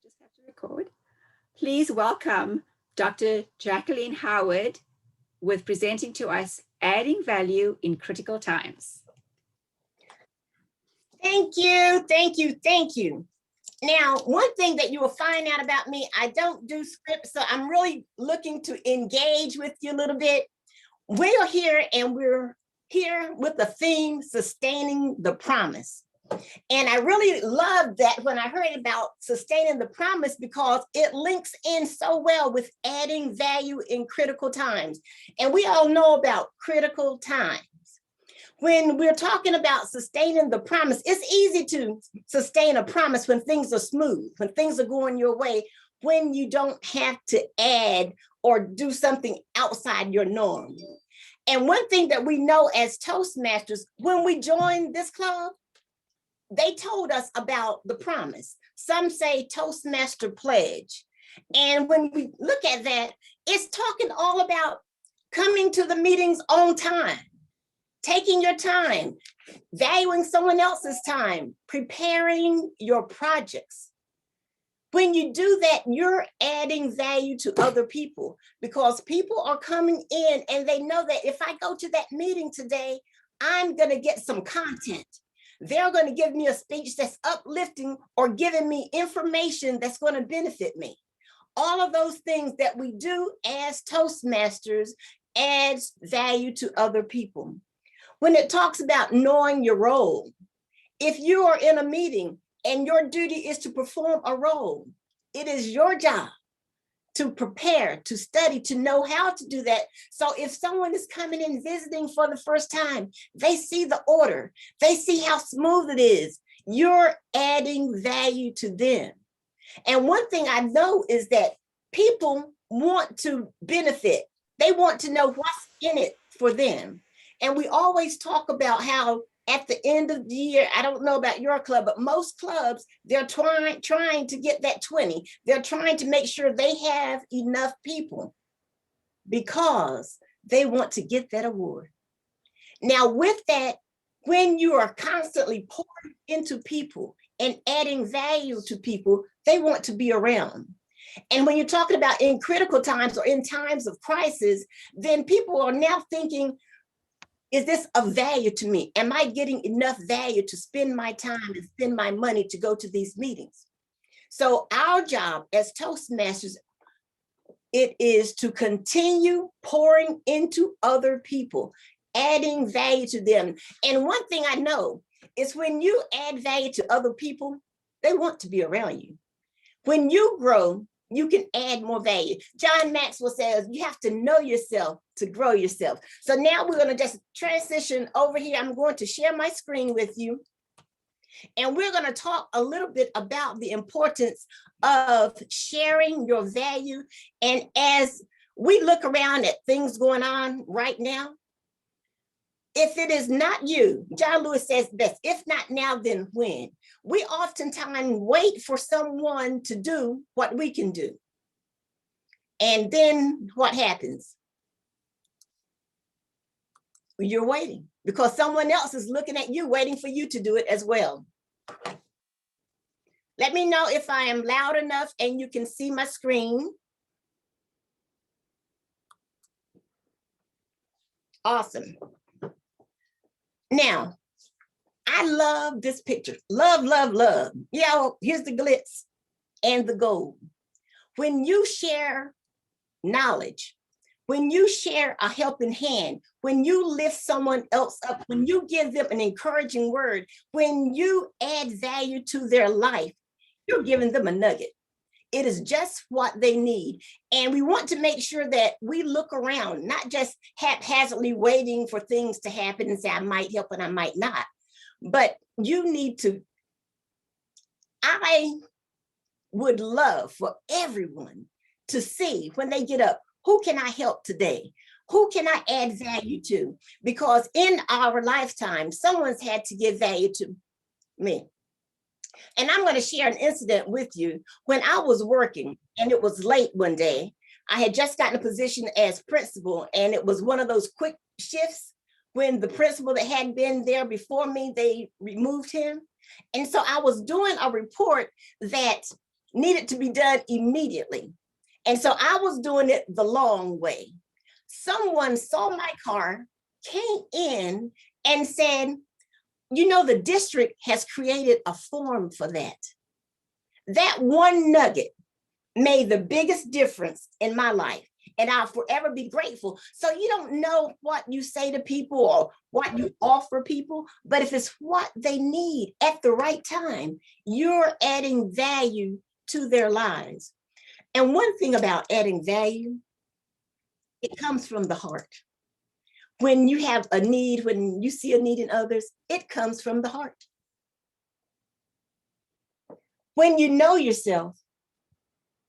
just have to record. Please welcome Dr. Jacqueline Howard with presenting to us Adding Value in Critical Times. Thank you, thank you, thank you. Now, one thing that you will find out about me, I don't do scripts, so I'm really looking to engage with you a little bit. We're here and we're here with the theme, Sustaining the Promise. And I really love that when I heard about sustaining the promise because it links in so well with adding value in critical times. And we all know about critical times. When we're talking about sustaining the promise, it's easy to sustain a promise when things are smooth, when things are going your way, when you don't have to add or do something outside your norm. And one thing that we know as Toastmasters, when we join this club, they told us about the promise. Some say Toastmaster pledge. And when we look at that, it's talking all about coming to the meetings on time, taking your time, valuing someone else's time, preparing your projects. When you do that, you're adding value to other people because people are coming in and they know that if I go to that meeting today, I'm going to get some content. They're going to give me a speech that's uplifting or giving me information that's going to benefit me. All of those things that we do as Toastmasters adds value to other people. When it talks about knowing your role, if you are in a meeting and your duty is to perform a role, it is your job to prepare, to study, to know how to do that. So if someone is coming in visiting for the first time, they see the order, they see how smooth it is. You're adding value to them. And one thing I know is that people want to benefit. They want to know what's in it for them. And we always talk about how at the end of the year, I don't know about your club, but most clubs, they're trying to get that 20. They're trying to make sure they have enough people because they want to get that award. Now, with that, when you are constantly pouring into people and adding value to people, they want to be around. And when you're talking about in critical times or in times of crisis, then people are now thinking, is this of value to me? Am I getting enough value to spend my time and spend my money to go to these meetings? So our job as Toastmasters, it is to continue pouring into other people, adding value to them. And one thing I know is when you add value to other people, they want to be around you. When you grow, you can add more value. John Maxwell says you have to know yourself to grow yourself. So now we're going to just transition over here. I'm going to share my screen with you. And we're going to talk a little bit about the importance of sharing your value. And as we look around at things going on right now, if it is not you, John Lewis says best, if not now, then when? We oftentimes wait for someone to do what we can do. And then what happens? You're waiting because someone else is looking at you, waiting for you to do it as well. Let me know if I am loud enough and you can see my screen. Awesome. Now, I love this picture. Love, love, love. Yeah, here's the glitz and the gold. When you share knowledge, when you share a helping hand, when you lift someone else up, when you give them an encouraging word, when you add value to their life, you're giving them a nugget. It is just what they need. And we want to make sure that we look around, not just haphazardly waiting for things to happen and say, I might help and I might not. But you need to, I would love for everyone to see when they get up, who can I help today? Who can I add value to? Because in our lifetime, someone's had to give value to me. And I'm going to share an incident with you. When I was working and it was late one day, I had just gotten a position as principal, and it was one of those quick shifts when the principal that had been there before me, they removed him. And so I was doing a report that needed to be done immediately. And so I was doing it the long way. Someone saw my car, came in and said, you know, the district has created a form for that. That one nugget made the biggest difference in my life. And I'll forever be grateful. So you don't know what you say to people or what you offer people, but if it's what they need at the right time, you're adding value to their lives. And one thing about adding value, it comes from the heart. When you have a need, when you see a need in others, it comes from the heart. When you know yourself,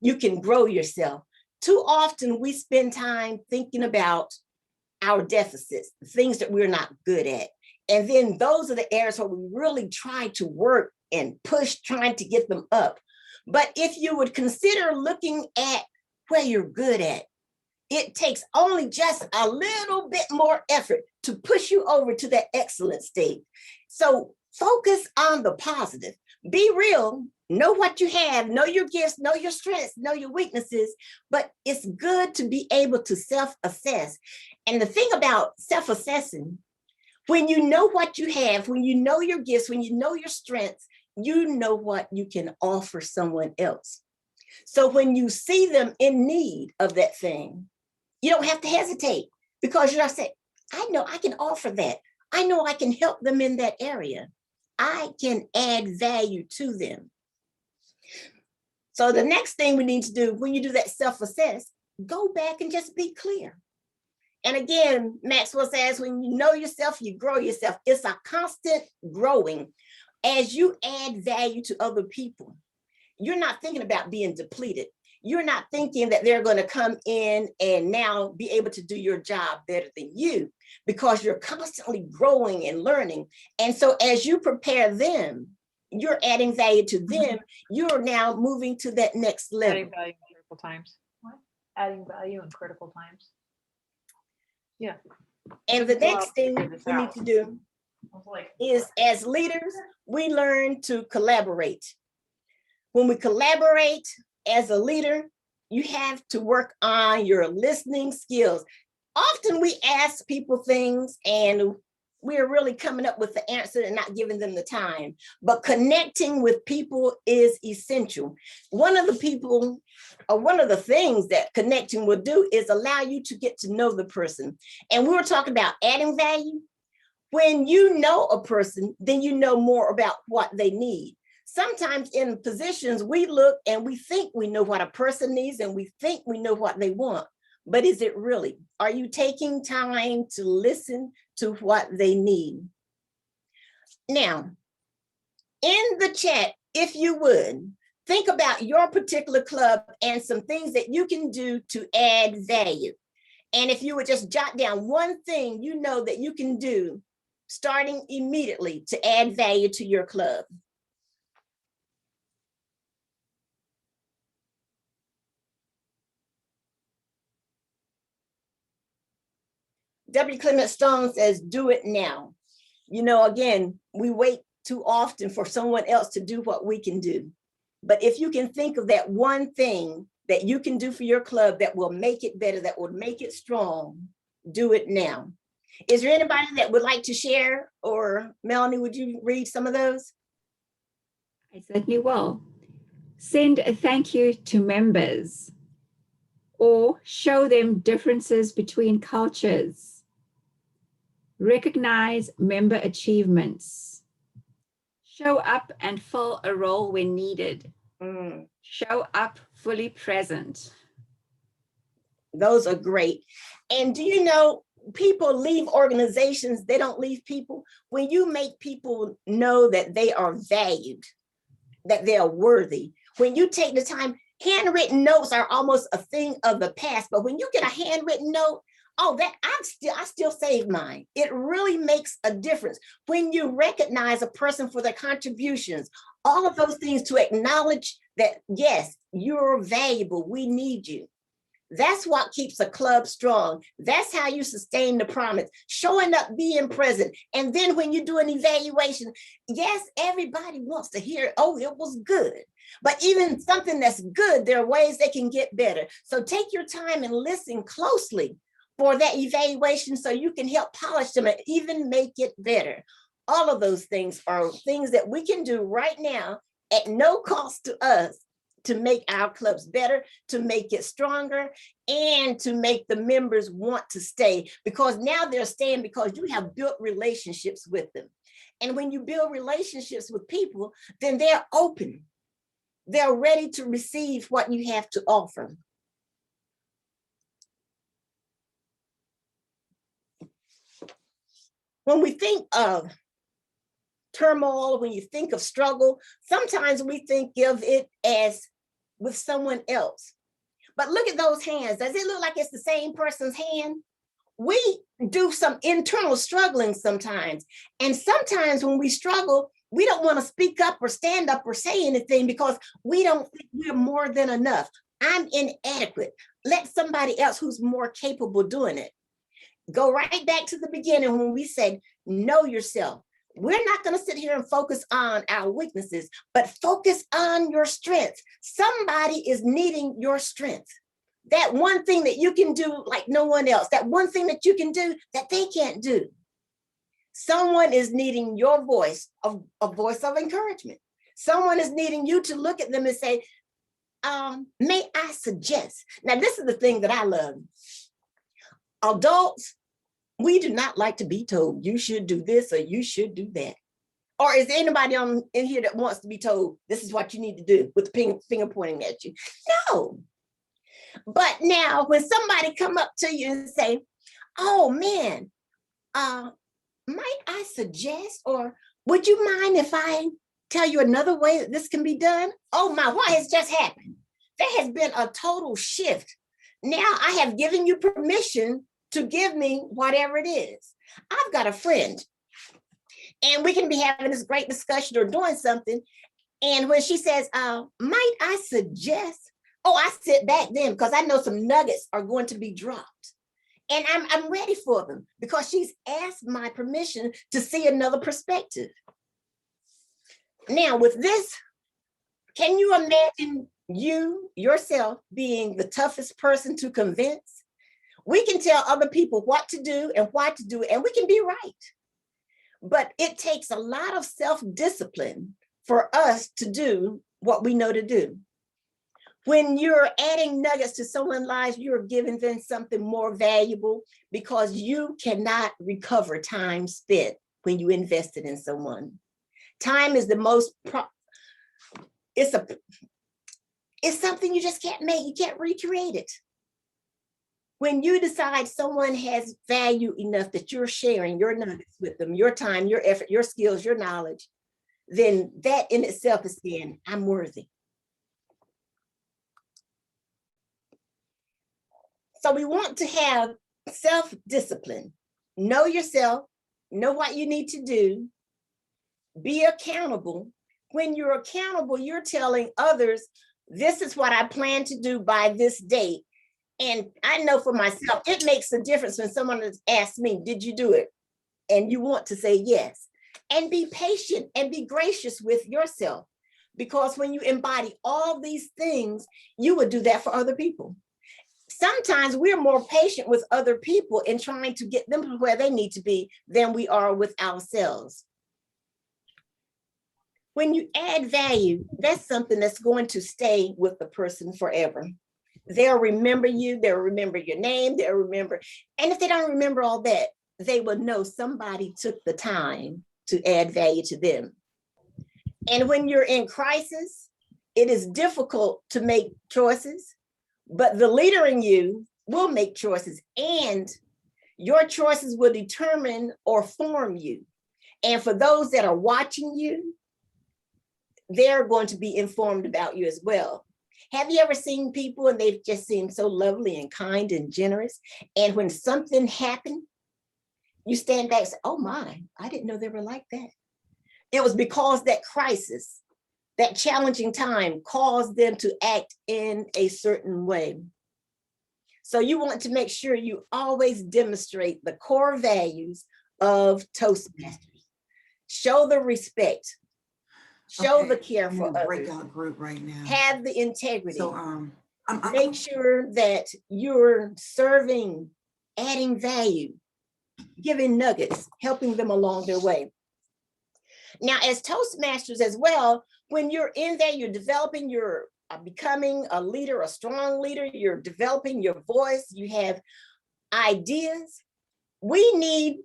you can grow yourself. Too often we spend time thinking about our deficits, things that we're not good at. And then those are the areas where we really try to work and push, trying to get them up. But if you would consider looking at where you're good at, it takes only just a little bit more effort to push you over to that excellent state. So focus on the positive. Be real. Know what you have, know your gifts, know your strengths, know your weaknesses, but it's good to be able to self-assess. And the thing about self-assessing, when you know what you have, when you know your gifts, when you know your strengths, you know what you can offer someone else. So when you see them in need of that thing, you don't have to hesitate, because you're not saying, I know I can offer that. I know I can help them in that area. I can add value to them. So the next thing we need to do when you do that self-assess, go back and just be clear. And again, Maxwell says, when you know yourself, you grow yourself. It's a constant growing. As you add value to other people, you're not thinking about being depleted. You're not thinking that they're going to come in and now be able to do your job better than you, because you're constantly growing and learning. And so as you prepare them, you're adding value to them. You're now moving to that next level. Adding value in critical times. What? Adding value in critical times. Yeah. And the next thing we need to do is, as leaders, we learn to collaborate. When we collaborate as a leader, you have to work on your listening skills. Often we ask people things and we're really coming up with the answer and not giving them the time. But connecting with people is essential. One of the things that connecting will do is allow you to get to know the person. And we were talking about adding value. When you know a person, then you know more about what they need. Sometimes in positions, we look and we think we know what a person needs and we think we know what they want. But is it really? Are you taking time to listen to what they need? Now, in the chat, if you would, think about your particular club and some things that you can do to add value. And if you would just jot down one thing you know that you can do starting immediately to add value to your club. W. Clement Stone says, do it now. You know, again, we wait too often for someone else to do what we can do. But if you can think of that one thing that you can do for your club that will make it better, that will make it strong, do it now. Is there anybody that would like to share? Or Melanie, would you read some of those? I certainly will. Send a thank you to members, or show them differences between cultures. Recognize member achievements. Show up and fill a role when needed. Show up fully present. Those are great. And do you know, people leave organizations, they don't leave people. When you make people know that they are valued, that they are worthy, when you take the time, handwritten notes are almost a thing of the past, but when you get a handwritten note, oh, that I still save mine. It really makes a difference when you recognize a person for their contributions, all of those things, to acknowledge that, yes, you're valuable, we need you. That's what keeps a club strong. That's how you sustain the promise, showing up, being present. And then when you do an evaluation, yes, everybody wants to hear, oh, it was good. But even something that's good, there are ways they can get better. So take your time and listen closely for that evaluation so you can help polish them and even make it better. All of those things are things that we can do right now at no cost to us to make our clubs better, to make it stronger, and to make the members want to stay, because now they're staying because you have built relationships with them. And when you build relationships with people, then they're open. They're ready to receive what you have to offer. When we think of turmoil, when you think of struggle, sometimes we think of it as with someone else. But look at those hands. Does it look like it's the same person's hand? We do some internal struggling sometimes. And sometimes when we struggle, we don't want to speak up or stand up or say anything because we don't think we're more than enough. I'm inadequate. Let somebody else who's more capable doing it. Go right back to the beginning when we said, know yourself. We're not going to sit here and focus on our weaknesses, but focus on your strengths. Somebody is needing your strength. That one thing that you can do like no one else, that one thing that you can do that they can't do. Someone is needing your voice, a voice of encouragement. Someone is needing you to look at them and say, may I suggest? Now, this is the thing that I love. Adults, we do not like to be told you should do this or you should do that. Or is there anybody in here that wants to be told this is what you need to do with the finger pointing at you? No. But now when somebody come up to you and say, oh man, might I suggest, or would you mind if I tell you another way that this can be done? Oh my, what has just happened? There has been a total shift. Now I have given you permission to give me whatever it is. I've got a friend and we can be having this great discussion or doing something. And when she says, might I suggest? Oh, I sit back then because I know some nuggets are going to be dropped. And I'm ready for them because she's asked my permission to see another perspective. Now with this, can you imagine you yourself being the toughest person to convince? We can tell other people what to do and why to do it, and we can be right. But it takes a lot of self-discipline for us to do what we know to do. When you're adding nuggets to someone's life, you're giving them something more valuable because you cannot recover time spent when you invested in someone. Time is the most, it's something you just can't make, you can't recreate it. When you decide someone has value enough that you're sharing your nuggets with them, your time, your effort, your skills, your knowledge, then that in itself is saying, I'm worthy. So we want to have self-discipline. Know yourself, know what you need to do, be accountable. When you're accountable, you're telling others, this is what I plan to do by this date. And I know for myself, it makes a difference when someone has asked me, did you do it? And you want to say yes. And be patient and be gracious with yourself. Because when you embody all these things, you would do that for other people. Sometimes we're more patient with other people in trying to get them to where they need to be than we are with ourselves. When you add value, that's something that's going to stay with the person forever. They'll remember you, they'll remember your name, they'll remember. And if they don't remember all that, they will know somebody took the time to add value to them. And when you're in crisis, it is difficult to make choices, but the leader in you will make choices, and your choices will determine or form you. And for those that are watching you, they're going to be informed about you as well. Have you ever seen people and they've just seemed so lovely and kind and generous? And when something happened, you stand back and say, oh my, I didn't know they were like that. It was because that crisis, that challenging time caused them to act in a certain way. So you want to make sure you always demonstrate the core values of Toastmasters. Show the respect. show Okay, the care I'm for in a others, breakout group right now. have the integrity. So Make sure that you're serving, adding value, giving nuggets, helping them along their way. Now, as Toastmasters as well, when you're in there, you're developing, you're becoming a leader, a strong leader, you're developing your voice, you have ideas. We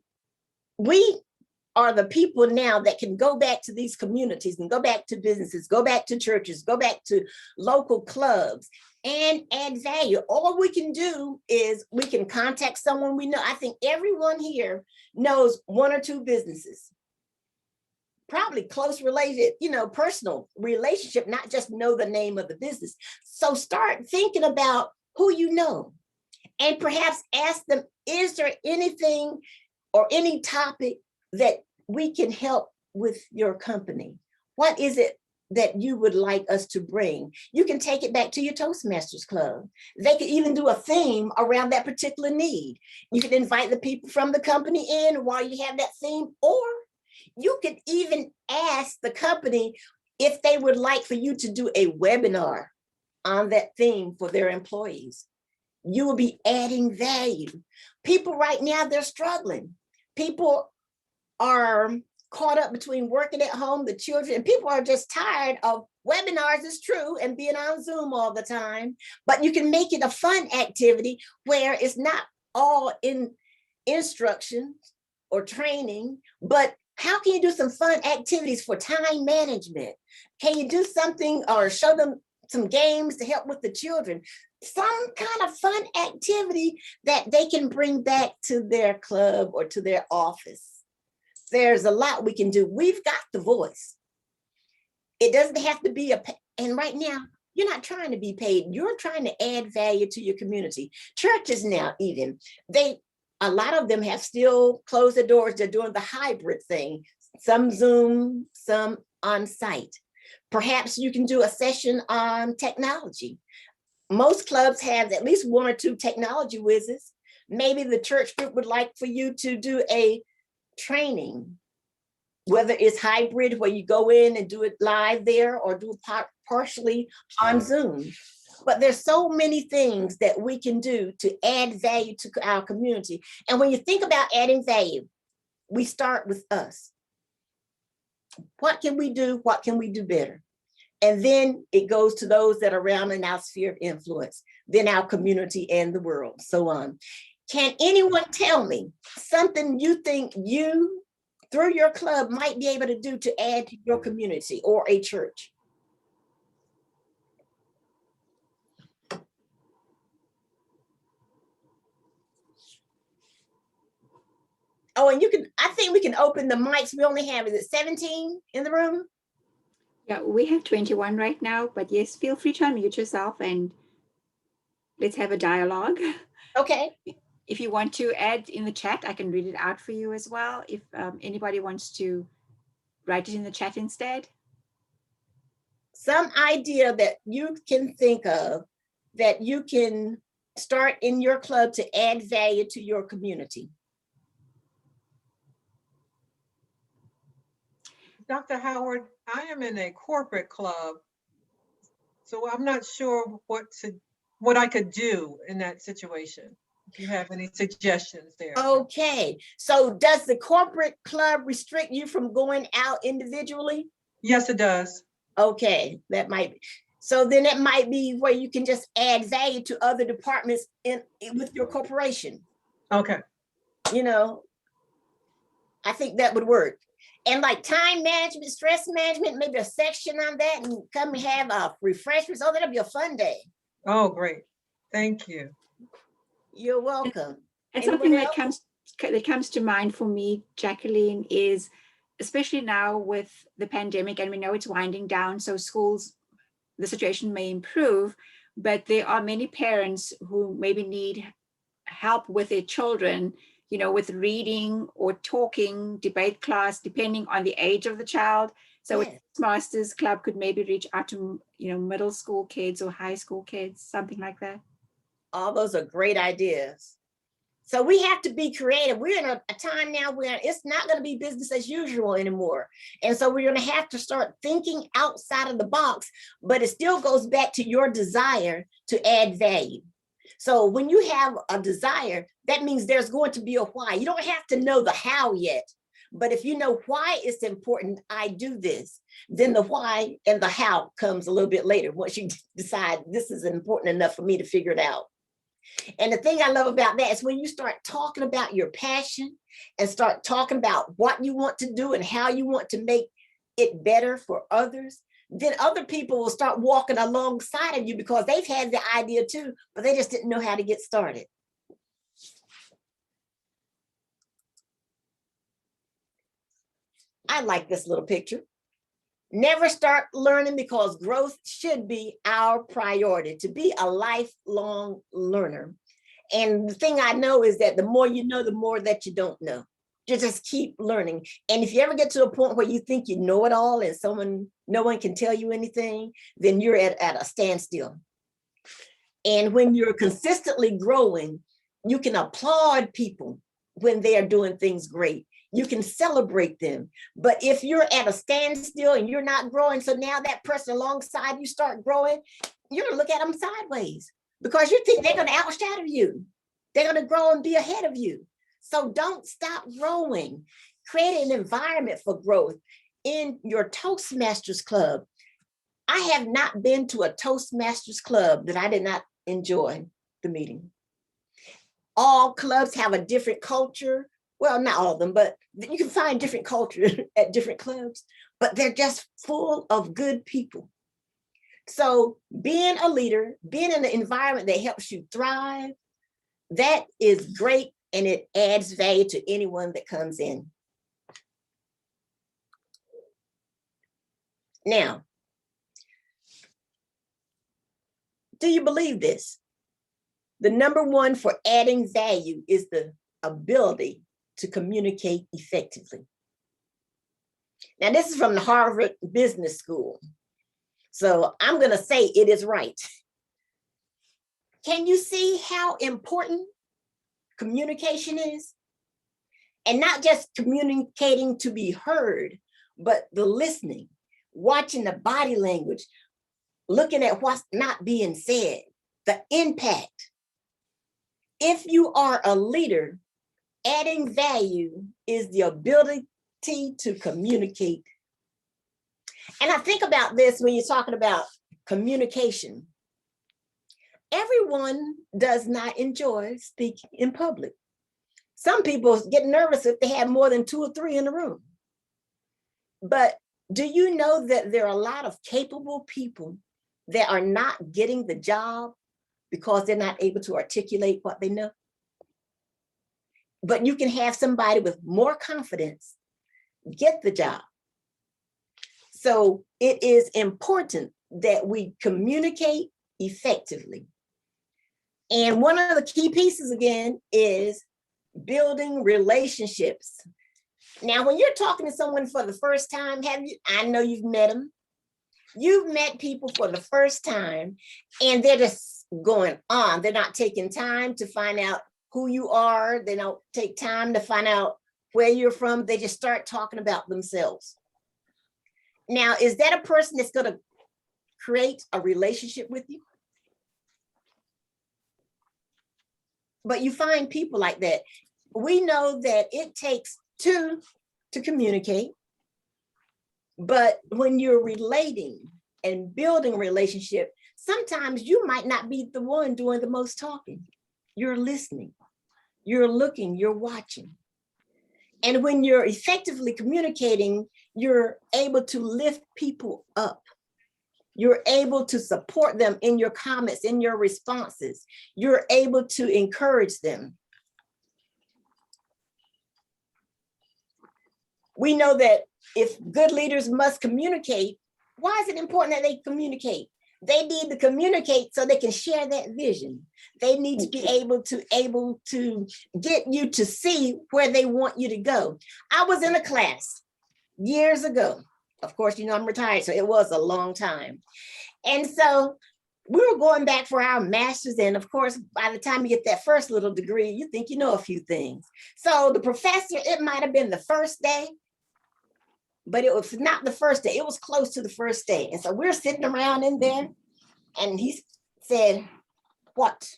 are the people now that can go back to these communities and go back to businesses, go back to churches, go back to local clubs and add value. All we can do is we can contact someone we know. I think everyone here knows one or two businesses, probably close related, personal relationship, not just know the name of the business. So start thinking about who you know and perhaps ask them, is there anything or any topic that we can help with your company? What is it that you would like us to bring? You can take it back to your Toastmasters Club. They could even do a theme around that particular need. You can invite the people from the company in while you have that theme, or you could even ask the company if they would like for you to do a webinar on that theme for their employees. You will be adding value. People right now, they're struggling. People are caught up between working at home, the children, and people are just tired of webinars, is true, and being on Zoom all the time. But you can make it a fun activity where it's not all in instruction or training, but how can you do some fun activities for time management? Can you do something or show them some games to help with the children? Some kind of fun activity that they can bring back to their club or to their office. There's a lot we can do. We've got the voice. It doesn't have to be and right now, you're not trying to be paid. You're trying to add value to your community. Churches now, even, a lot of them have still closed their doors. They're doing the hybrid thing, some Zoom, some on site. Perhaps you can do a session on technology. Most clubs have at least one or two technology whizzes. Maybe the church group would like for you to do a training, whether it's hybrid where you go in and do it live there or do it partially on Zoom. But there's so many things that we can do to add value to our community. And when you think about adding value, we start with us. What can we do? What can we do better? And then it goes to those that are around in our sphere of influence, then our community and the world, so on. Can anyone tell me something you think you, through your club, might be able to do to add to your community or a church? Oh, and I think we can open the mics. We only have, is it 17 in the room? Yeah, we have 21 right now, but yes, feel free to unmute yourself and let's have a dialogue. Okay. If you want to add in the chat, I can read it out for you as well. If anybody wants to write it in the chat instead. Some idea that you can think of that you can start in your club to add value to your community. Dr. Howard, I am in a corporate club, so I'm not sure what I could do in that situation. If you have any suggestions there. Okay, so does the corporate club restrict you from going out individually? Yes, it does. Okay, that might be. So then it might be where you can just add value to other departments with your corporation. Okay. I think that would work. And like time management, stress management, maybe a section on that, and come and have refreshments. Oh, that'll be a fun day. Oh, great. Thank you. You're welcome. And something that comes to mind for me, Jacqueline, is especially now with the pandemic, and we know it's winding down, so schools, the situation may improve, but there are many parents who maybe need help with their children, with reading or talking, debate class, depending on the age of the child. So Yes. a Masters Club could maybe reach out to, middle school kids or high school kids, something like that. All those are great ideas. So we have to be creative. We're in a time now where it's not going to be business as usual anymore. And so we're going to have to start thinking outside of the box, but it still goes back to your desire to add value. So when you have a desire, that means there's going to be a why. You don't have to know the how yet, but if you know why it's important, I do this, then the why and the how comes a little bit later once you decide this is important enough for me to figure it out. And the thing I love about that is when you start talking about your passion and start talking about what you want to do and how you want to make it better for others, then other people will start walking alongside of you because they've had the idea too, but they just didn't know how to get started. I like this little picture. Never start learning because growth should be our priority, to be a lifelong learner. And the thing I know is that the more you know, the more that you don't know. You just keep learning. And if you ever get to a point where you think you know it all and no one can tell you anything, then you're at a standstill. And when you're consistently growing, you can applaud people when they are doing things great. You can celebrate them. But if you're at a standstill and you're not growing, so now that person alongside you start growing, you're gonna look at them sideways because you think they're gonna outshadow you. They're gonna grow and be ahead of you. So don't stop growing. Create an environment for growth in your Toastmasters club. I have not been to a Toastmasters club that I did not enjoy the meeting. All clubs have a different culture. Well, not all of them, but you can find different culture at different clubs, but they're just full of good people. So being a leader, being in an environment that helps you thrive, that is great, and it adds value to anyone that comes in. Now, do you believe this? The number one for adding value is the ability to communicate effectively. Now, this is from the Harvard Business School. So I'm going to say it is right. Can you see how important communication is? And not just communicating to be heard, but the listening, watching the body language, looking at what's not being said, the impact. If you are a leader, adding value is the ability to communicate. And I think about this when you're talking about communication. Everyone does not enjoy speaking in public. Some people get nervous if they have more than 2 or 3 in the room. But do you know that there are a lot of capable people that are not getting the job because they're not able to articulate what they know? But you can have somebody with more confidence get the job. So it is important that we communicate effectively. And one of the key pieces, again, is building relationships. Now, when you're talking to someone for the first time, I know you've met them. You've met people for the first time, and they're just going on. They're not taking time to find out who you are. They don't take time to find out where you're from. They just start talking about themselves. Now, is that a person that's going to create a relationship with you? But you find people like that. We know that it takes 2 to communicate. But when you're relating and building a relationship, sometimes you might not be the one doing the most talking. You're listening, you're looking, you're watching. And when you're effectively communicating, you're able to lift people up. You're able to support them in your comments, in your responses. You're able to encourage them. We know that if good leaders must communicate, why is it important that they communicate? They need to communicate so they can share that vision. They need to be able to get you to see where they want you to go. I was in a class years ago. Of course, you know, I'm retired, so it was a long time. And so we were going back for our master's. And of course, by the time you get that first little degree, you think you know a few things. So the professor, it might have been the first day, but it was not the first day. It was close to the first day. And so we're sitting around in there, and he said, what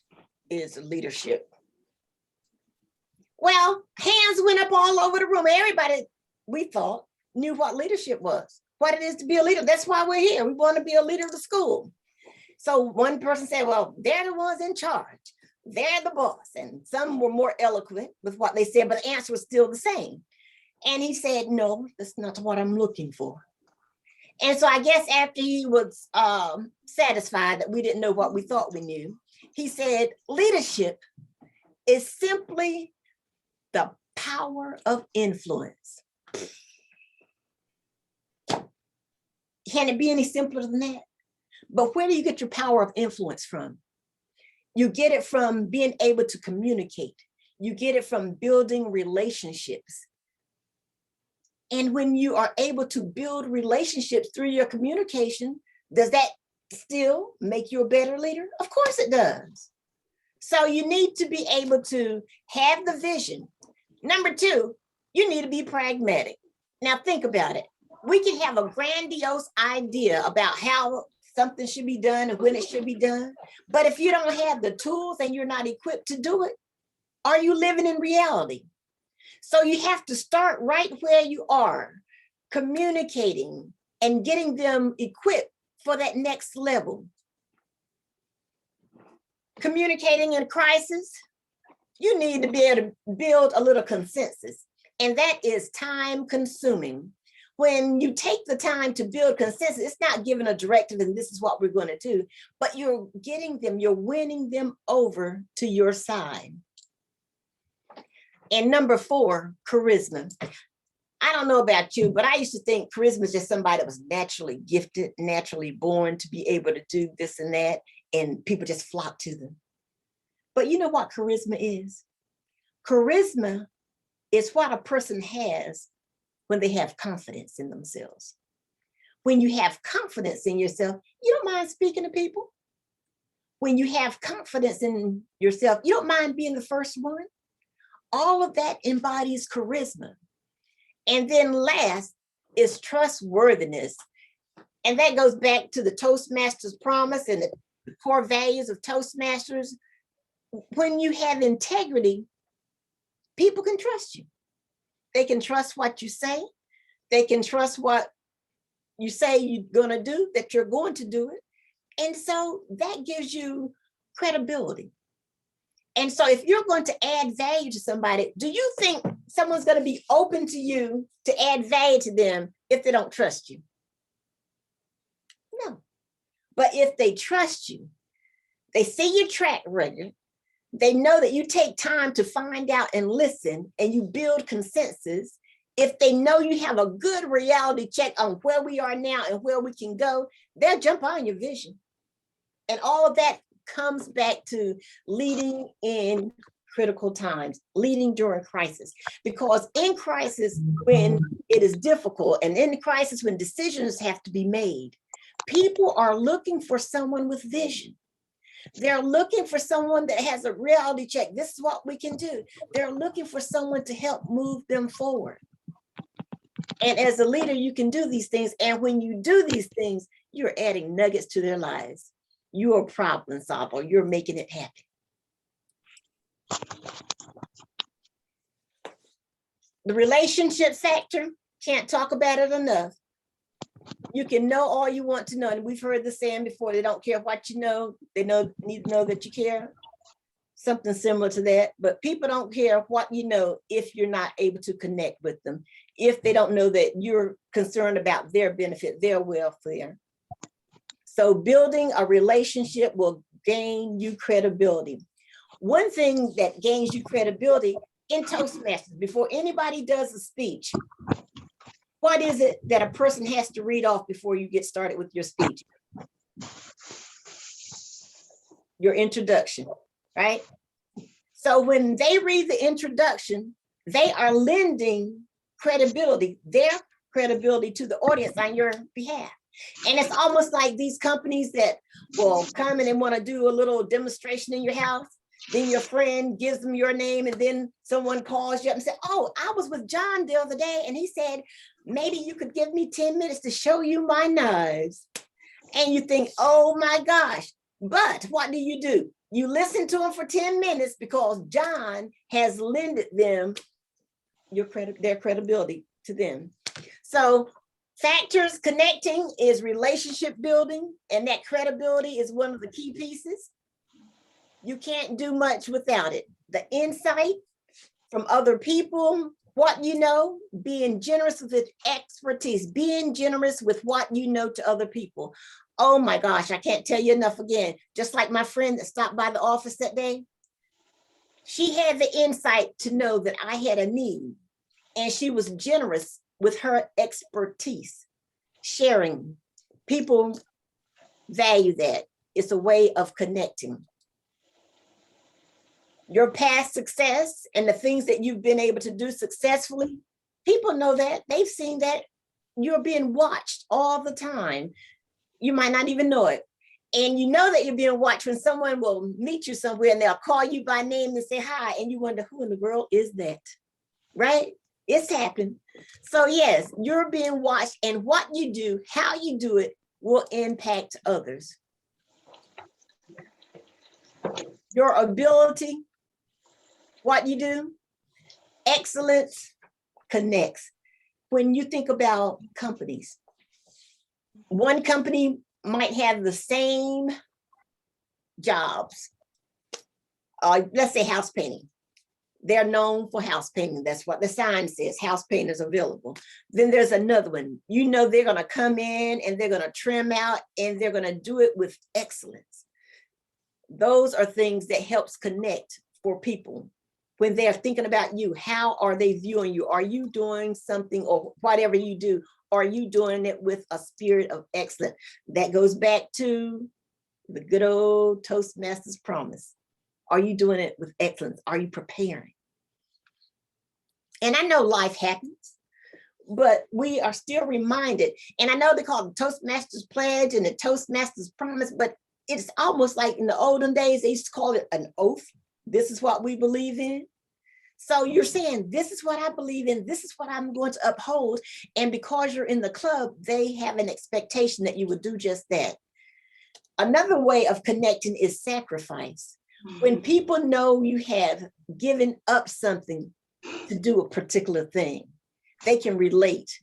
is leadership? Well, hands went up all over the room. Everybody, we thought, knew what leadership was, what it is to be a leader. That's why we're here. We want to be a leader of the school. So one person said, well, they're the ones in charge. They're the boss. And some were more eloquent with what they said, but the answer was still the same. And he said, no, that's not what I'm looking for. And so I guess after he was satisfied that we didn't know what we thought we knew, he said, leadership is simply the power of influence. Can it be any simpler than that? But where do you get your power of influence from? You get it from being able to communicate. You get it from building relationships. And when you are able to build relationships through your communication, does that still make you a better leader? Of course it does. So you need to be able to have the vision. Number two, you need to be pragmatic. Now think about it. We can have a grandiose idea about how something should be done and when it should be done. But if you don't have the tools and you're not equipped to do it, are you living in reality? So you have to start right where you are, communicating and getting them equipped for that next level. Communicating in crisis, you need to be able to build a little consensus, and that is time consuming. When you take the time to build consensus, it's not giving a directive and this is what we're going to do, but you're getting them, you're winning them over to your side. And number four, charisma. I don't know about you, but I used to think charisma is just somebody that was naturally gifted, naturally born to be able to do this and that, and people just flock to them. But you know what charisma is? Charisma is what a person has when they have confidence in themselves. When you have confidence in yourself, you don't mind speaking to people. When you have confidence in yourself, you don't mind being the first one. All of that embodies charisma. And then last is trustworthiness. And that goes back to the Toastmasters promise and the core values of Toastmasters. When you have integrity, people can trust you. They can trust what you say. They can trust what you say you're going to do, that you're going to do it. And so that gives you credibility. And so if you're going to add value to somebody, do you think someone's going to be open to you to add value to them if they don't trust you? No. But if they trust you, they see your track record, they know that you take time to find out and listen, and you build consensus. If they know you have a good reality check on where we are now and where we can go, they'll jump on your vision. And all of that comes back to leading in critical times, leading during crisis. Because in crisis, when it is difficult, and in crisis, when decisions have to be made, people are looking for someone with vision. They're looking for someone that has a reality check. This is what we can do. They're looking for someone to help move them forward. And as a leader, you can do these things. And when you do these things, you're adding nuggets to their lives. You're a problem solver. You're making it happen. The relationship factor, can't talk about it enough. You can know all you want to know. And we've heard the saying before, they don't care what you know. They need to know that you care. Something similar to that. But people don't care what you know if you're not able to connect with them, if they don't know that you're concerned about their benefit, their welfare. So building a relationship will gain you credibility. One thing that gains you credibility in Toastmasters, before anybody does a speech, what is it that a person has to read off before you get started with your speech? Your introduction, right? So when they read the introduction, they are lending credibility, their credibility to the audience on your behalf. And it's almost like these companies that will come and they want to do a little demonstration in your house. Then your friend gives them your name, and then someone calls you up and says, oh, I was with John the other day, and he said, maybe you could give me 10 minutes to show you my knives. And you think, oh my gosh. But what do? You listen to them for 10 minutes because John has lended them their credibility to them. So factors connecting is relationship building, and that credibility is one of the key pieces. You can't do much without it. The insight from other people, what you know, being generous with expertise, being generous with what you know to other people. Oh my gosh, I can't tell you enough again. Just like my friend that stopped by the office that day, she had the insight to know that I had a need, and she was generous with her expertise. Sharing, people value that. It's a way of connecting. Your past success and the things that you've been able to do successfully, people know that. They've seen that. You're being watched all the time. You might not even know it. And you know that you're being watched when someone will meet you somewhere and they'll call you by name and say hi, and you wonder, who in the world is that? Right? It's happened. So yes, you're being watched, and what you do, how you do it, will impact others. Your ability, what you do, excellence connects. When you think about companies, one company might have the same jobs. Let's say house painting. They're known for house painting. That's what the sign says, house painters available. Then there's another one. You know they're going to come in and they're going to trim out, and they're going to do it with excellence. Those are things that helps connect for people. When they're thinking about you, how are they viewing you? Are you doing something, or whatever you do, are you doing it with a spirit of excellence? That goes back to the good old Toastmasters promise. Are you doing it with excellence? Are you preparing? And I know life happens, but we are still reminded. And I know they call it the Toastmasters pledge and the Toastmasters promise, but it's almost like in the olden days, they used to call it an oath. This is what we believe in. So you're saying, this is what I believe in. This is what I'm going to uphold. And because you're in the club, they have an expectation that you would do just that. Another way of connecting is sacrifice. When people know you have given up something to do a particular thing, they can relate.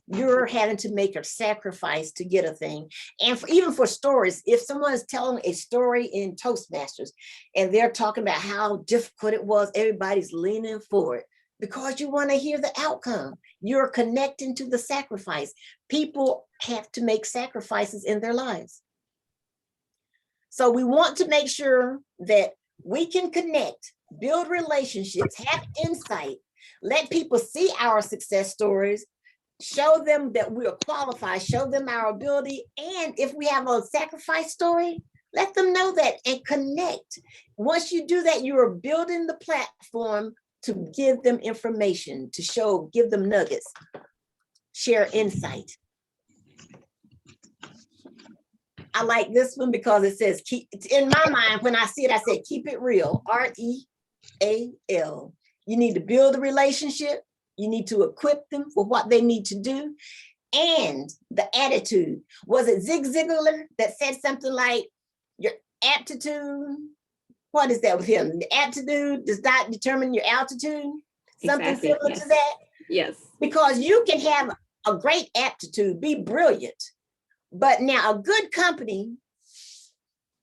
You're having to make a sacrifice to get a thing. And even for stories, if someone is telling a story in Toastmasters and they're talking about how difficult it was, everybody's leaning forward because you want to hear the outcome. You're connecting to the sacrifice. People have to make sacrifices in their lives. So we want to make sure that we can connect, build relationships, have insight, let people see our success stories, show them that we are qualified, show them our ability. And if we have a sacrifice story, let them know that and connect. Once you do that, you are building the platform to give them information, to show, give them nuggets, share insight. I like this one because it says, keep, in my mind, when I see it, I said, keep it real, R-E-A-L. You need to build a relationship. You need to equip them for what they need to do. And the attitude. Was it Zig Ziglar that said something like, your aptitude, what is that with him? The aptitude does not determine your altitude. Something Exactly, similar yes. to that. Yes. Because you can have a great aptitude, be brilliant. But now a good company,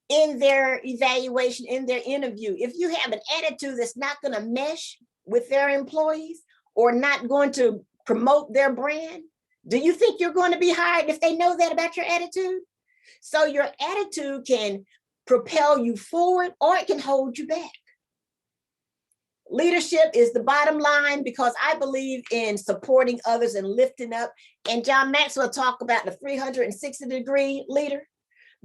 in their evaluation, in their interview, if you have an attitude that's not going to mesh with their employees or not going to promote their brand, do you think you're going to be hired if they know that about your attitude? So your attitude can propel you forward or it can hold you back. Leadership is the bottom line because I believe in supporting others and lifting up. And John Maxwell talked about the 360-degree leader,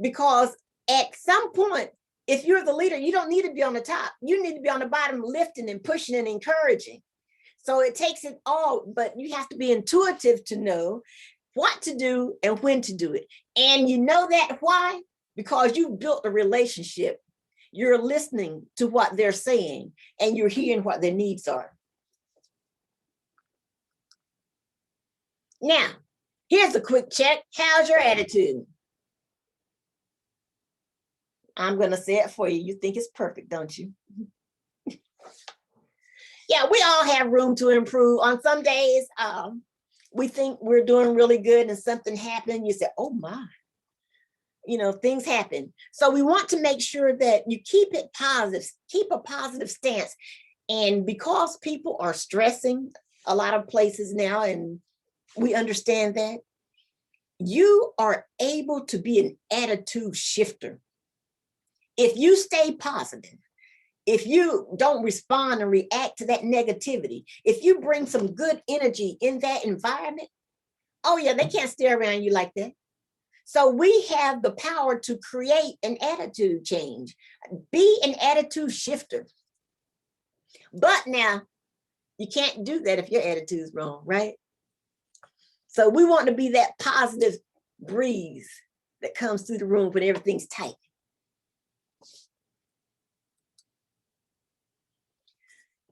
because at some point, if you're the leader, you don't need to be on the top. You need to be on the bottom, lifting and pushing and encouraging. So it takes it all, but you have to be intuitive to know what to do and when to do it. And you know that why? Because you built a relationship. You're listening to what they're saying and you're hearing what their needs are. Now, here's a quick check. How's your attitude? I'm going to say it for you. You think it's perfect, don't you? Yeah, we all have room to improve. On some days, we think we're doing really good and something happened. You say, oh my, things happen. So we want to make sure that you keep it positive, keep a positive stance. And because people are stressing a lot of places now, and we understand that, you are able to be an attitude shifter. If you stay positive, if you don't respond and react to that negativity, if you bring some good energy in that environment, oh yeah, they can't stay around you like that. So we have the power to create an attitude change. Be an attitude shifter. But now, you can't do that if your attitude's wrong, right? So we want to be that positive breeze that comes through the room when everything's tight.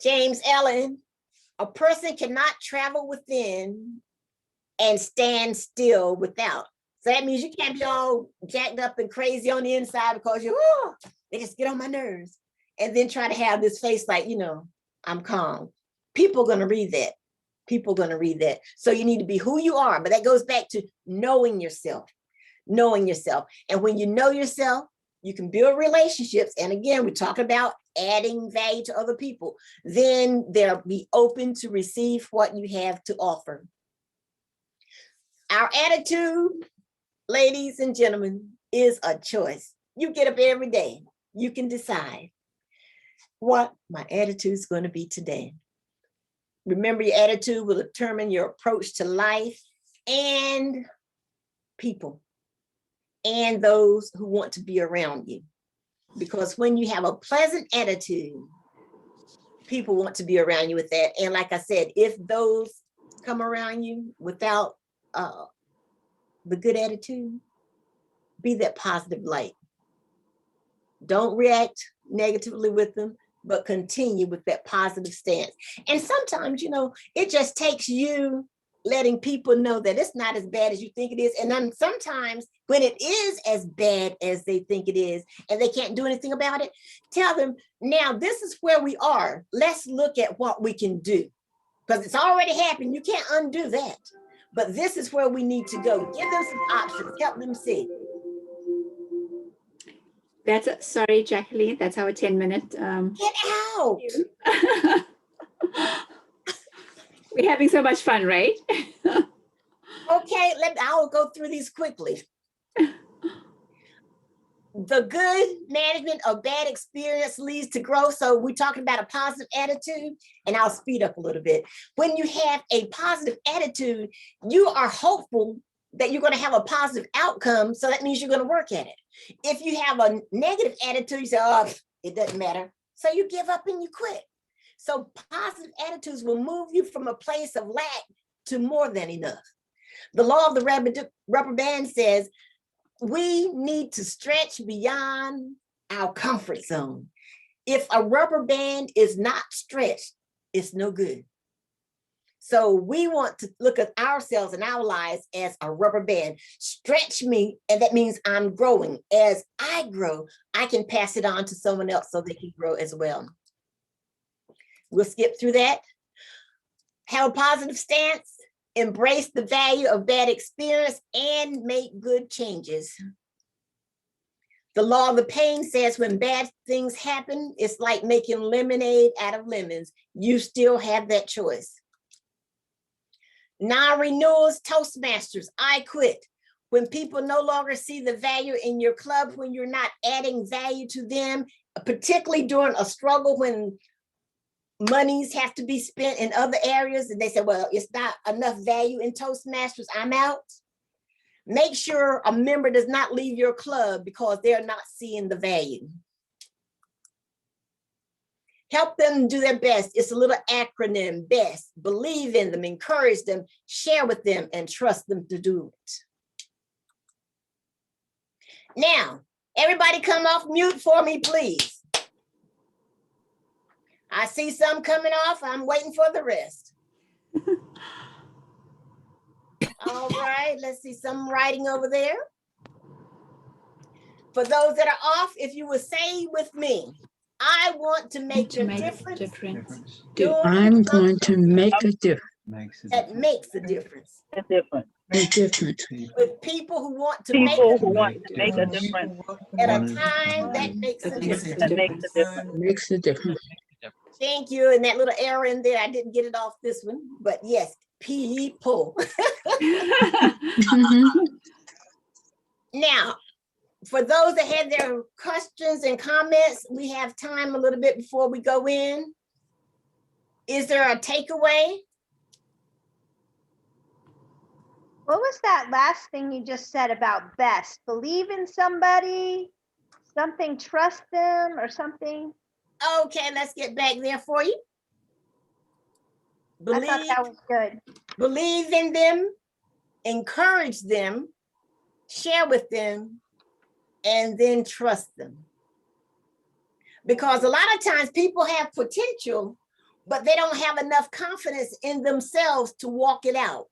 James Allen, a person cannot travel within and stand still without. So that means you can't be all jacked up and crazy on the inside because they just get on my nerves. And then try to have this face like, I'm calm. People are going to read that. People are going to read that. So you need to be who you are. But that goes back to knowing yourself. Knowing yourself. And when you know yourself, you can build relationships. And again, we're talking about adding value to other people. Then they'll be open to receive what you have to offer. Our attitude, ladies and gentlemen, is a choice. You get up every day. You can decide what my attitude is going to be today. Remember, your attitude will determine your approach to life and people and those who want to be around you. Because when you have a pleasant attitude, people want to be around you with that. And like I said, if those come around you without the good attitude, be that positive light. Don't react negatively with them, but continue with that positive stance. And sometimes, it just takes you letting people know that it's not as bad as you think it is. And then sometimes when it is as bad as they think it is, and they can't do anything about it, tell them, now this is where we are. Let's look at what we can do. Because it's already happened. You can't undo that. But this is where we need to go. Give them some options. Help them see. Sorry, Jacqueline, that's our 10-minute. Get out. We're having so much fun, right? Okay, I'll go through these quickly. The good management of bad experience leads to growth. So we're talking about a positive attitude, and I'll speed up a little bit. When you have a positive attitude, you are hopeful that you're going to have a positive outcome. So that means you're going to work at it. If you have a negative attitude, you say, oh, it doesn't matter. So you give up and you quit. So positive attitudes will move you from a place of lack to more than enough. The law of the rubber band says we need to stretch beyond our comfort zone. If a rubber band is not stretched, it's no good. So we want to look at ourselves and our lives as a rubber band. Stretch me, and that means I'm growing. As I grow, I can pass it on to someone else so they can grow as well. We'll skip through that. Have a positive stance. Embrace the value of bad experience and make good changes. The law of the pain says when bad things happen, it's like making lemonade out of lemons. You still have that choice. Non-renewals, Toastmasters, I quit. When people no longer see the value in your club, when you're not adding value to them, particularly during a struggle when monies have to be spent in other areas, and they say, well, it's not enough value in Toastmasters, I'm out. Make sure a member does not leave your club because they're not seeing the value. Help them do their best. It's a little acronym, BEST. Believe in them, encourage them, share with them, and trust them to do it. Now, everybody come off mute for me, please. I see some coming off. I'm waiting for the rest. All right, let's see some writing over there. For those that are off, if you would say with me, I want to make a difference. I'm going to make a difference. That makes a difference. A difference. With people who want to People make who a want to make a difference difference. at a time that makes a difference. That makes a difference. Makes a difference. Thank you. And that little error in there, I didn't get it off this one, but yes, people. Now, for those that had their questions and comments, we have time a little bit before we go in. Is there a takeaway? What was that last thing you just said about best? Believe in somebody, something, trust them or something? Okay, let's get back there for you. I thought that was good. Believe in them, encourage them, share with them, and then trust them. Because a lot of times people have potential, but they don't have enough confidence in themselves to walk it out.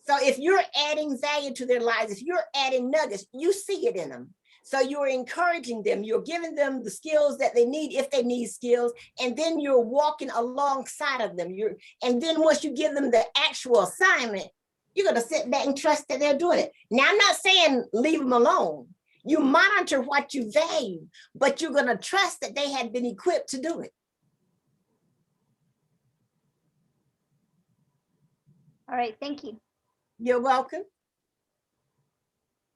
So if you're adding value to their lives, if you're adding nuggets, you see it in them. So you're encouraging them, you're giving them the skills that they need if they need skills, and then you're walking alongside of them. And then once you give them the actual assignment, you're gonna sit back and trust that they're doing it. Now, I'm not saying leave them alone. You monitor what you value, but you're gonna trust that they have been equipped to do it. All right, thank you. You're welcome.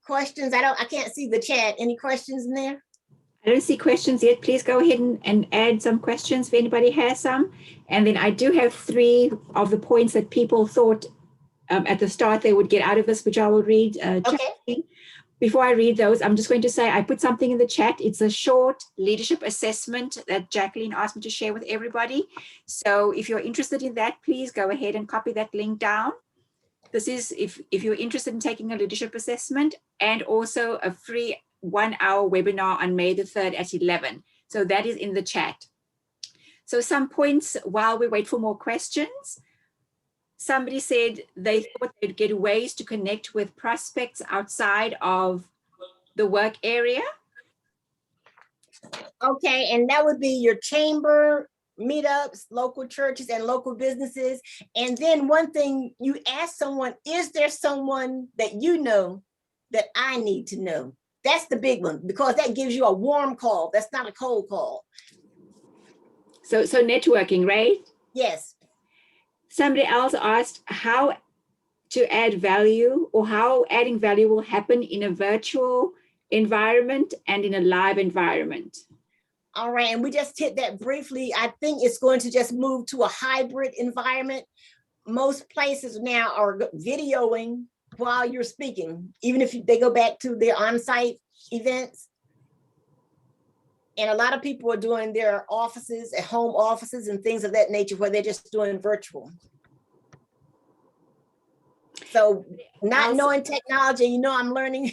Questions? I can't see the chat. Any questions in there? I don't see questions yet. Please go ahead and add some questions if anybody has some. And then I do have 3 of the points that people thought at the start they would get out of this, which I will read. Okay. Before I read those, I'm just going to say I put something in the chat. It's a short leadership assessment that Jacqueline asked me to share with everybody. So if you're interested in that, please go ahead and copy that link down. This is if you're interested in taking a leadership assessment, and also a free 1-hour webinar on May the 3rd at 11. So that is in the chat. So some points while we wait for more questions. Somebody said they thought they'd get ways to connect with prospects outside of the work area. Okay, and that would be your chamber meetups, local churches, and local businesses. And then one thing, you ask someone, is there someone that you know that I need to know? That's the big one, because that gives you a warm call. That's not a cold call. So networking, right? Yes. Somebody else asked how to add value, or how adding value will happen in a virtual environment and in a live environment. All right, and we just hit that briefly. I think it's going to just move to a hybrid environment. Most places now are videoing while you're speaking, even if they go back to their on-site events. And a lot of people are doing their offices at home offices and things of that nature where they're just doing virtual. So not knowing technology, you know, I'm learning,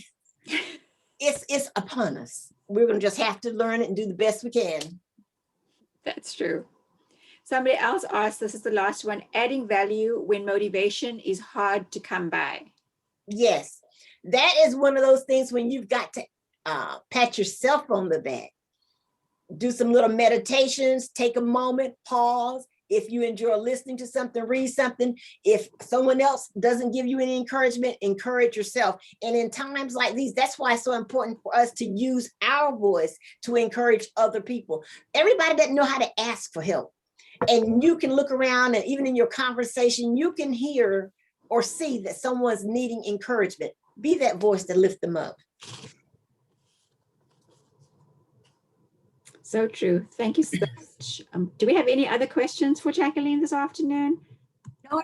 it's upon us. We're gonna just have to learn it and do the best we can. That's true. Somebody else asked, this is the last one, adding value when motivation is hard to come by. Yes, that is one of those things when you've got to pat yourself on the back. Do some little meditations, take a moment, pause. If you enjoy listening to something, read something. If someone else doesn't give you any encouragement, encourage yourself. And in times like these, that's why it's so important for us to use our voice to encourage other people. Everybody doesn't know how to ask for help. And you can look around, and even in your conversation, you can hear or see that someone's needing encouragement. Be that voice to lift them up. So true. Thank you so much. Do we have any other questions for Jacqueline this afternoon?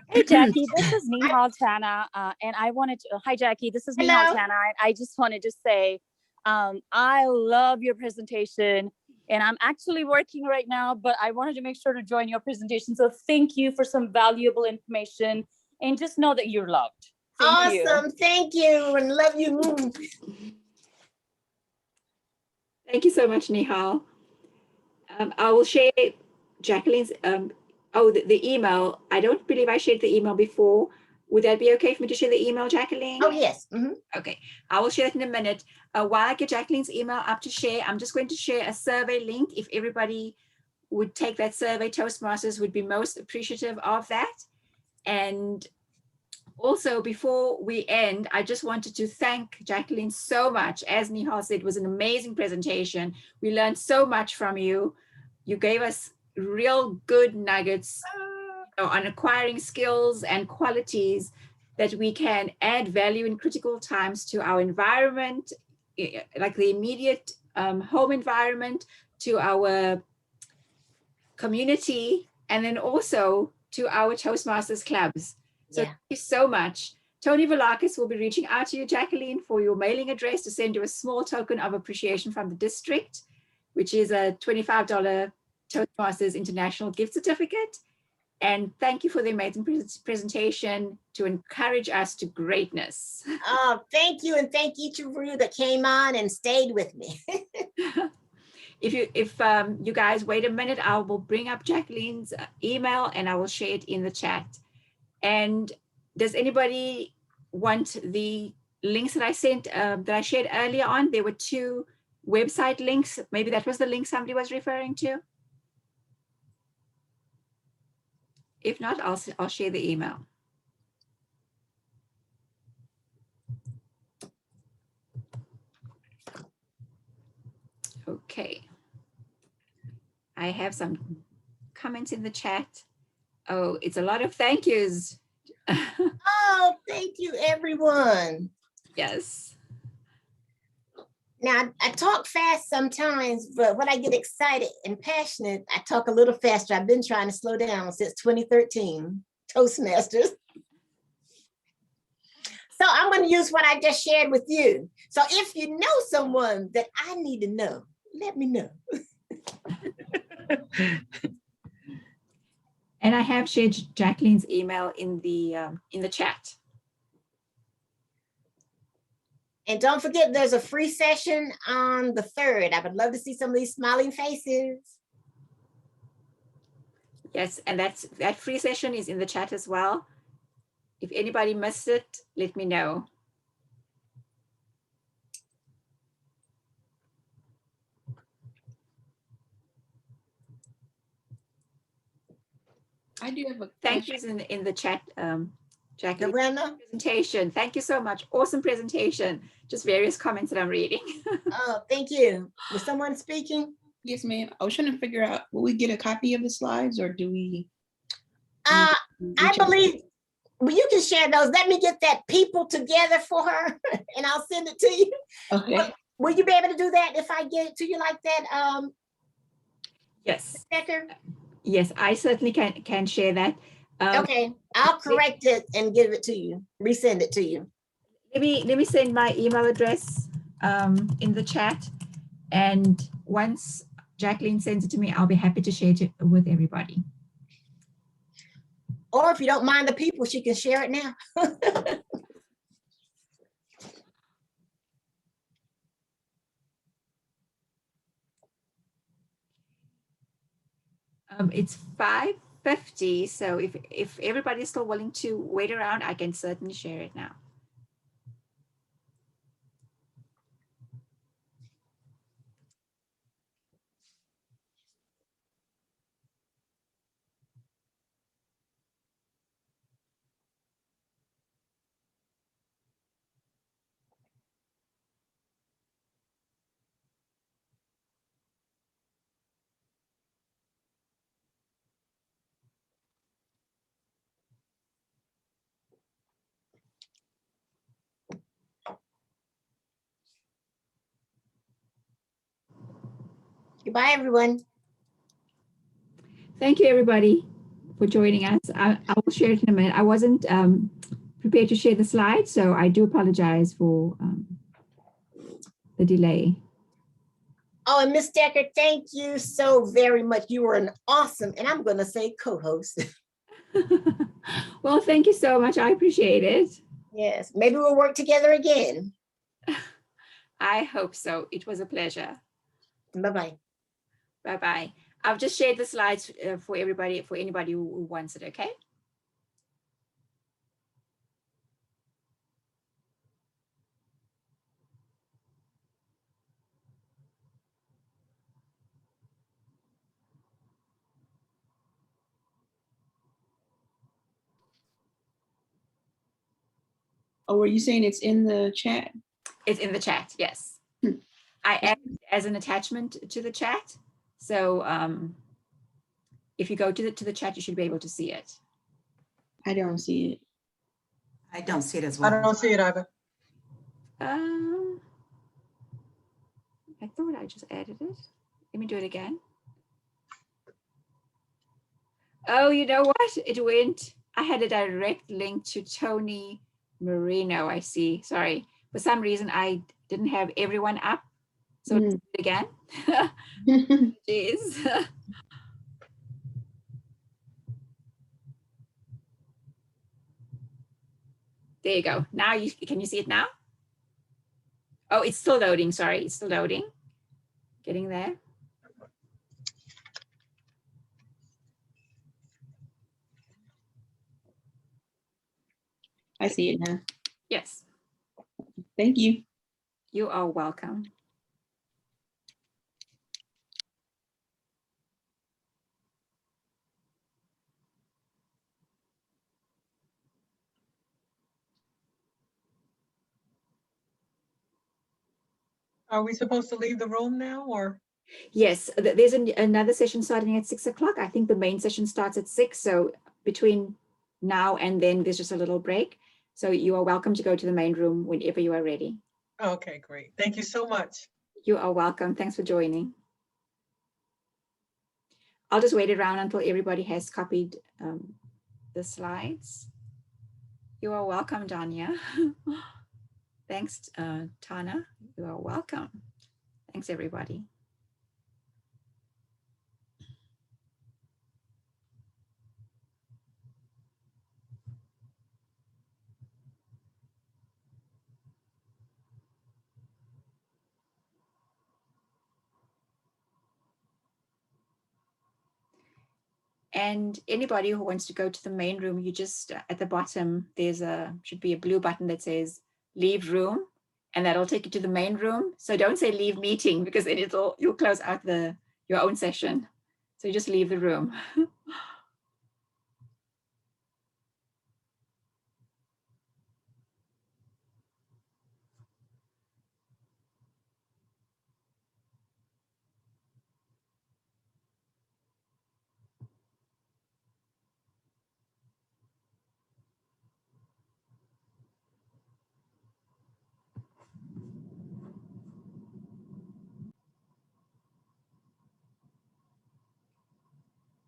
Hey, Jackie, this is Nihal Tana, and I wanted to, hi, Jackie, this is Nihal Tana. I just wanted to say, I love your presentation. And I'm actually working right now, but I wanted to make sure to join your presentation. So thank you for some valuable information, and just know that you're loved. Thank you. Awesome. Thank you, and love you. Thank you so much, Nihal. I will share Jacqueline's, the email. I don't believe I shared the email before. Would that be okay for me to share the email, Jacqueline? Oh, yes. Mhm. Okay, I will share it in a minute. While I get Jacqueline's email up to share, I'm just going to share a survey link. If everybody would take that survey, Toastmasters would be most appreciative of that. And also, before we end, I just wanted to thank Jacqueline so much. As Nihal said, it was an amazing presentation. We learned so much from you. You gave us real good nuggets on acquiring skills and qualities that we can add value in critical times to our environment, like the immediate home environment, to our community, and then also to our Toastmasters clubs. So Yeah. thank you so much. Tony Velakis will be reaching out to you, Jacqueline, for your mailing address to send you a small token of appreciation from the district, which is a $25 Toastmasters International gift certificate. And thank you for the amazing presentation to encourage us to greatness. Oh, thank you, and thank each of you that came on and stayed with me. If you guys wait a minute, I will bring up Jacqueline's email and I will share it in the chat. And does anybody want the links that I sent, that I shared earlier on? There were 2 website links. Maybe that was the link somebody was referring to. If not, I'll share the email. Okay. I have some comments in the chat. Oh, it's a lot of thank yous. Oh, thank you, everyone. Yes. Now, I talk fast sometimes, but when I get excited and passionate, I talk a little faster. I've been trying to slow down since 2013, Toastmasters. So I'm going to use what I just shared with you. So if you know someone that I need to know, let me know. And I have shared Jacqueline's email in the chat. And don't forget, there's a free session on the 3rd. I would love to see some of these smiling faces. Yes, and that free session is in the chat as well. If anybody missed it, let me know. I do have a Thank question. you in the chat, Jacqueline. Miranda? Presentation. Thank you so much. Awesome presentation. Just various comments that I'm reading. Oh, thank you. Was someone speaking? Yes, ma'am. I was trying to figure out, will we get a copy of the slides or do we? I reach out? believe, well, you can share those. Let me get that people together for her and I'll send it to you. Okay. Will you be able to do that if I get it to you like that, Yes. Becker? Yes, I certainly can share that. Okay, I'll correct it and give it to you, resend it to you. Let me send my email address in the chat, and once Jacqueline sends it to me, I'll be happy to share it with everybody. Or if you don't mind the people, she can share it now. It's 5:50, so if everybody's still willing to wait around, I can certainly share it now. Goodbye, everyone. Thank you, everybody, for joining us. I will share it in a minute. I wasn't prepared to share the slides, so I do apologize for the delay. Oh, and Miss Decker, thank you so very much. You were an awesome, and I'm going to say co-host. Well, thank you so much. I appreciate it. Yes, maybe we'll work together again. I hope so. It was a pleasure. Bye-bye. Bye-bye. I've just shared the slides for everybody, for anybody who wants it, okay? Oh, were you saying it's in the chat? It's in the chat, yes. Hmm. I added it as an attachment to the chat. So if you go to the chat, you should be able to see it. I don't see it. I don't see it as I well. don't see it either. I thought I just added it. Let me do it again. Oh, you know what? It went, I had a direct link to Tony Marino, I see. Sorry. For some reason, I didn't have everyone up. So let's do it again. Jeez. There you go. Now can you see it now? Oh, it's still loading. Sorry, it's still loading. Getting there. I see it now. Yes. Thank you. You are welcome. Are we supposed to leave the room now or? Yes, there's another session starting at 6 o'clock. I think the main session starts at 6. So between now and then, there's just a little break. So you are welcome to go to the main room whenever you are ready. Okay, great. Thank you so much. You are welcome. Thanks for joining. I'll just wait around until everybody has copied the slides. You are welcome, Danya. Thanks, Tana. You are welcome. Thanks, everybody. And anybody who wants to go to the main room, you just at the bottom, there's should be a blue button that says leave room, and that'll take you to the main room. So don't say leave meeting, because then you'll close out your own session. So you just leave the room.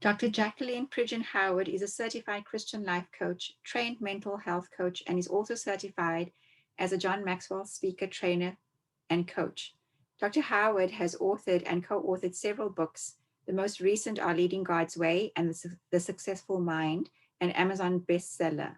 Dr. Jacqueline Pridgeon Howard is a certified Christian life coach, trained mental health coach, and is also certified as a John Maxwell speaker, trainer, and coach. Dr. Howard has authored and co-authored several books. The most recent are Leading God's Way and The Successful Mind, an Amazon bestseller.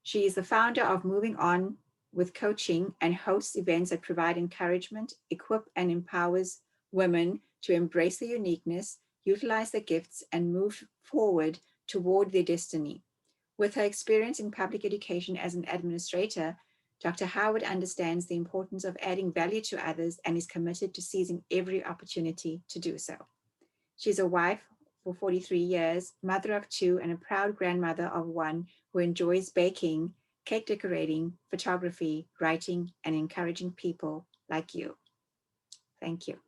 She is the founder of Moving On with Coaching and hosts events that provide encouragement, equip and empowers women to embrace their uniqueness, utilize their gifts, and move forward toward their destiny. With her experience in public education as an administrator, Dr. Howard understands the importance of adding value to others and is committed to seizing every opportunity to do so. She's a wife for 43 years, mother of 2, and a proud grandmother of 1 who enjoys baking, cake decorating, photography, writing, and encouraging people like you. Thank you.